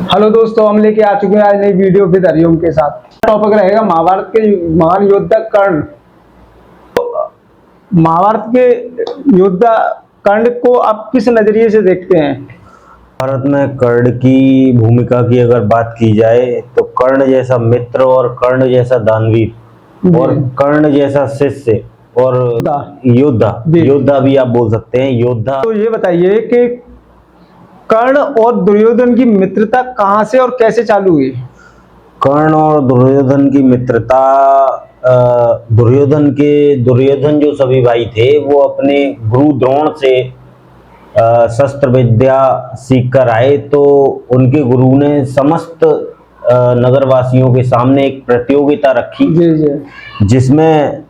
Hello दोस्तों, हम लेके आ चुके हैं आज नई वीडियो विद हरिओम के साथ। टॉपिक रहेगा महाभारत के महान योद्धा कर्ण। महाभारत के योद्धा कर्ण को आप किस नजरिए से देखते हैं? भारत में कर्ण की भूमिका की अगर बात की जाए तो कर्ण जैसा मित्र और कर्ण जैसा दानवीर और कर्ण जैसा शिष्य और योद्धा भी आप बोल सकते हैं। योद्धा तो ये बताइए कि कर्ण और दुर्योधन की मित्रता कहां से और कैसे चालू हुई? कर्ण और दुर्योधन की मित्रता दुर्योधन जो सभी भाई थे वो अपने गुरु द्रोण से शस्त्र विद्या सीख कर आए। तो उनके गुरु ने समस्त नगरवासियों के सामने एक प्रतियोगिता रखी जिसमें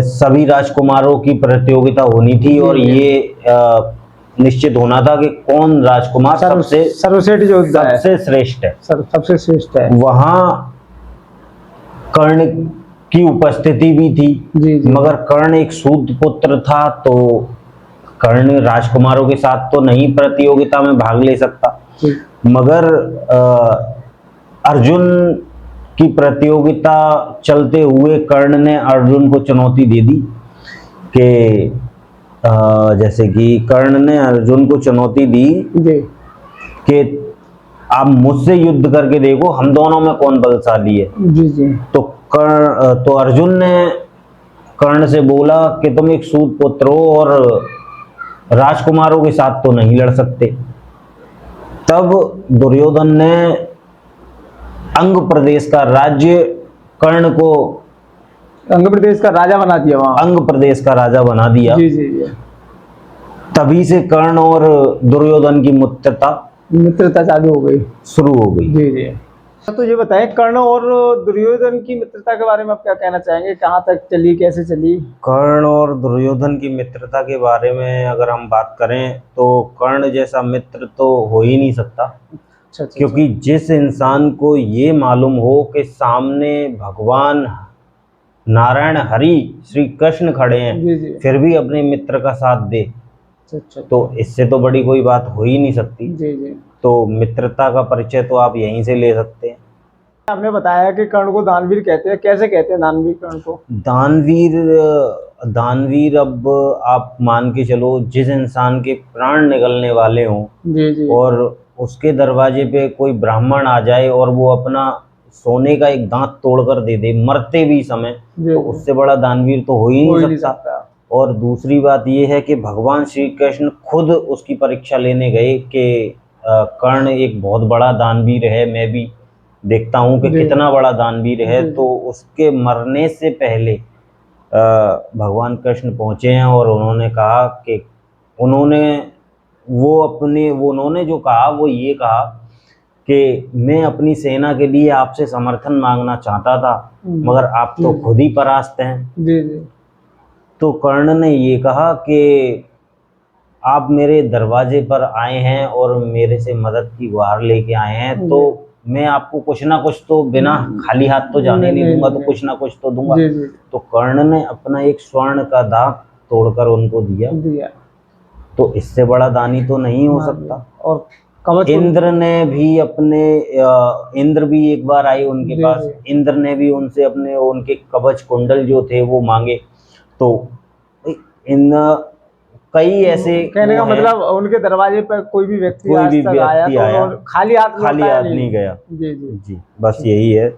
सभी राजकुमारों की प्रतियोगिता होनी थी और ये निश्चित होना था कि कौन राजकुमार सबसे श्रेष्ठ है, सबसे श्रेष्ठ है। वहां कर्ण की उपस्थिति भी थी। मगर कर्ण एक सूत पुत्र था तो कर्ण राजकुमारों के साथ तो नहीं प्रतियोगिता में भाग ले सकता। मगर अर्जुन की प्रतियोगिता चलते हुए कर्ण ने अर्जुन को चुनौती दे दी कि जैसे कि कर्ण ने अर्जुन को चुनौती दी कि आप मुझसे युद्ध करके देखो, हम दोनों में कौन बलशाली है। तो अर्जुन ने कर्ण से बोला कि तुम एक सूत पुत्र हो और राजकुमारों के साथ तो नहीं लड़ सकते। तब दुर्योधन ने अंग प्रदेश का राज्य कर्ण को अंग प्रदेश का राजा बना दिया। अंग प्रदेश का राजा बना दिया। तभी से कर्ण और दुर्योधन की मित्रता चालू हो गई, शुरू हो गई। तो ये बताएं, कर्ण और दुर्योधन की मित्रता के बारे में आप क्या कहना चाहेंगे? कहाँ तक चली, कैसे चली? कर्ण और दुर्योधन की मित्रता के बारे में अगर हम बात करें तो कर्ण जैसा मित्र तो हो ही नहीं सकता। क्योंकि जिस इंसान को ये मालूम हो कि सामने भगवान नारायण हरि श्री कृष्ण खड़े हैं फिर भी अपने मित्र का साथ दे, तो इससे तो बड़ी कोई बात हो ही नहीं सकती। तो मित्रता का परिचय तो आप यहीं से ले सकते हैं। आपने बताया कि कर्ण को दानवीर कहते हैं, कैसे कहते हैं दानवीर कर्ण को? दानवीर अब आप मान के चलो जिस इंसान के प्राण निकलने वाले हों और उसके दरवाजे पे कोई ब्राह्मण आ जाए और वो अपना सोने का एक दांत तोड़कर दे दे मरते भी समय, तो उससे बड़ा दानवीर तो हो ही नहीं सकता। और दूसरी बात ये है कि भगवान श्री कृष्ण खुद उसकी परीक्षा लेने गए कि कर्ण एक बहुत बड़ा दानवीर है, मैं भी देखता हूँ कि कितना बड़ा दानवीर है। तो उसके मरने से पहले भगवान कृष्ण पहुँचे हैं और उन्होंने कहा कि उन्होंने जो कहा वो ये कहा कि मैं अपनी सेना के लिए आपसे समर्थन मांगना चाहता था मगर आप तो खुद ही परास्त हैं। तो कर्ण ने ये कहा कि आप मेरे दरवाजे पर आए हैं और मेरे से मदद की गुहार लेके आए हैं, तो मैं आपको कुछ ना कुछ तो बिना खाली हाथ तो जाने नहीं दूंगा, तो कुछ ना कुछ तो दूंगा। तो कर्ण ने अपना एक स्वर्ण का दांत तोड़कर उनको दिया। तो इससे बड़ा दानी तो नहीं हो सकता। और इंद्र ने भी इंद्र भी एक बार आए उनके पास, इंद्र ने भी उनसे उनके कवच कुंडल जो थे वो मांगे। तो इन कई ऐसे कहने का मतलब उनके दरवाजे पर कोई भी व्यक्ति आया तो खाली हाथ नहीं गया। जी बस यही है।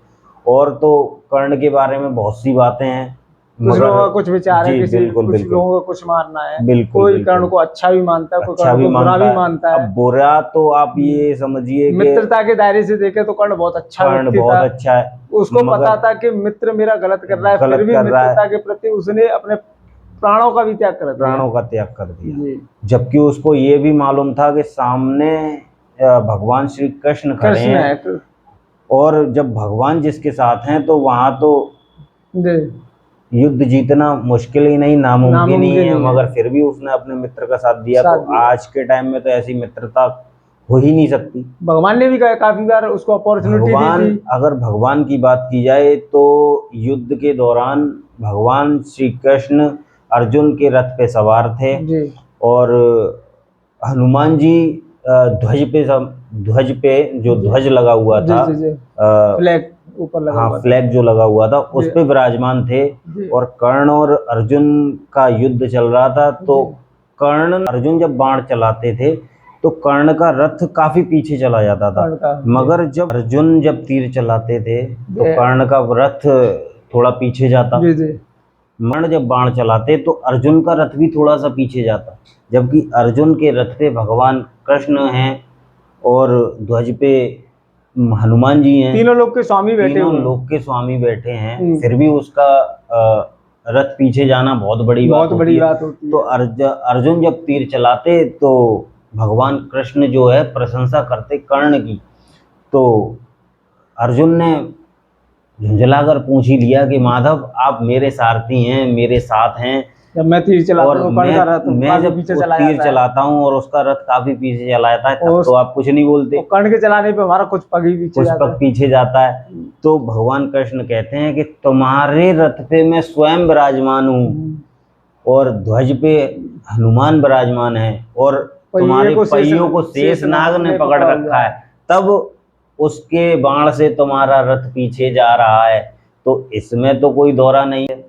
और तो कर्ण के बारे में बहुत सी बातें हैं, कुछ लोगों का कुछ विचार है, कुछ लोगों का कुछ मानना है। कोई कर्ण को अच्छा भी मानता है, कोई कर्ण को बुरा भी मानता है। अब बुरा तो आप ये समझिए मित्रता के दायरे से देखे तो कर्ण बहुत अच्छा है। उसको पता था कि मित्र मेरा गलत कर रहा है, फिर भी मित्रता के प्रति उसने अपने प्राणों का त्याग कर दिया। जबकि उसको ये भी मालूम था कि सामने भगवान श्री कृष्ण खड़े हैं और जब भगवान जिसके साथ हैं तो वहां तो युद्ध जीतना मुश्किल ही नहीं, नामुमकिन ही है। मगर फिर भी उसने अपने मित्र का साथ दिया। तो आज के टाइम में तो ऐसी मित्रता हो ही नहीं सकती। भगवान ने भी काफी बार उसको अपॉर्चुनिटी दी थी। अगर भगवान की बात की जाए तो युद्ध के दौरान भगवान श्री कृष्ण अर्जुन के रथ पे सवार थे और हनुमान जी ध्वज पे ध्वज पे जो ध्वज लगा हुआ जी था, जी जी, फ्लैग ऊपर लगा हाँ हुआ था। फ्लैग जो लगा हुआ था उस पे विराजमान थे। जी। और कर्ण और अर्जुन का युद्ध चल रहा था, तो जी। कर्ण अर्जुन जब बाण चलाते थे तो कर्ण का रथ काफी पीछे चला जाता था, कर्ण का, जी। मगर जब अर्जुन जब तीर चलाते थे तो जी। कर्ण का रथ थोड़ा पीछे जाता। जी जी कर्ण जब बाण चलाते तो अर्जुन का रथ भी थोड़ा सा पीछे जाता, जबकि अर्जुन के रथ पे भगवान कृष्ण हैं और ध्वज पे हनुमान जी हैं, तीनों लोग के स्वामी बैठे तीनों हुए हैं। लोग के स्वामी बैठे हैं, हम्म। फिर भी उसका रथ पीछे जाना बहुत बड़ी बात बहुत होती बड़ी है। बात होती है। तो अर्जुन जब तीर चलाते तो भगवान कृष्ण जो है प्रशंसा करते कर्ण की, तो अर्जुन ने झुंझलाकर पूछ ही लिया कि माधव आप मेरे सारथी हैं, मेरे साथ हैं, जब मैं तीर चलाता और हूँ कर्ण का रथ मैं काफी जब पीछे वो चला तीर जाता है। चलाता हूँ और उसका रथ काफी पीछे चला जाता है, तब और तो आप कुछ नहीं बोलते, और कर्ण के चलाने पे हमारा कुछ पग ही पीछे कुछ जाता पग है। पीछे जाता है। तो भगवान कृष्ण कहते हैं कि तुम्हारे रथ पे मैं स्वयं विराजमान हूँ और ध्वज पे हनुमान विराजमान है और तुम्हारे पहियों को शेषनाग ने पकड़ रखा है, तब उसके बाण से तुम्हारा रथ पीछे जा रहा है। तो इसमें तो कोई दौरा नहीं है।